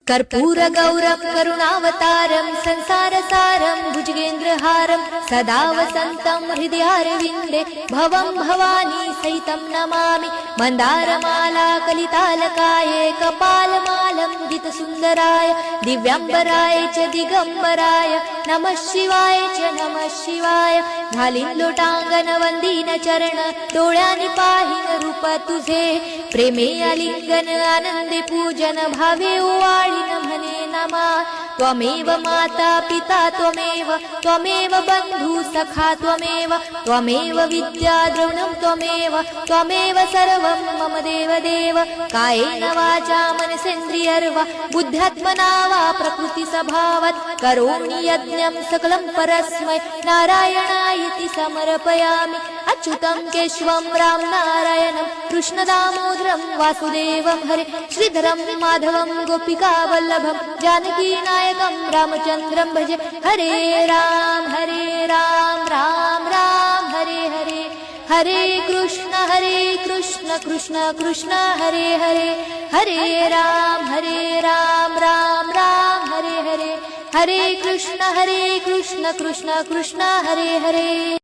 कर्पूरगौरं करुणावतारं संसारसारं भुजगेन्द्रहारं सदा वसन्तं हृदयारविन्दे भवं भवानी सहितं नमामि। मन्दारमाला कलितालकाये कपालमालं दितसुन्दराय दिव्याम्बराय च दिगम्बराय नमः शिवाय च नमः शिवाय। घालीन लोटांगण वंदीन चरण डोळ्यांनी पाहिन रूप तुझे प्रेमे आलिंगन आनंदे पूजन भावे ओवाळीन म्हणे नमा। त्वमेव माता पिता त्वमेव त्वमेव बंधु सखा त्वमेव त्वमेव विद्या द्रविणं त्वमेव त्वमेव सर्वं मम देव देव। कायेन वाचा मनसेन्द्रियर्वा बुद्ध्यात्मना वा प्रकृति स्वभावात् करोमि यज्ञं सकलं परस्मै नारायणायति समर्पयामि। अच्युतं केशवं राम नारायणं कृष्ण दामोदरं वासुदेवं हरे श्रीधरं माधवं गोपिका वल्लभं जानकी नायकं रामचन्द्रं भजे। हरे राम राम राम हरे हरे हरे कृष्ण कृष्ण कृष्ण हरे हरे हरे राम राम राम हरे हरे हरे कृष्ण कृष्ण कृष्ण हरे हरे।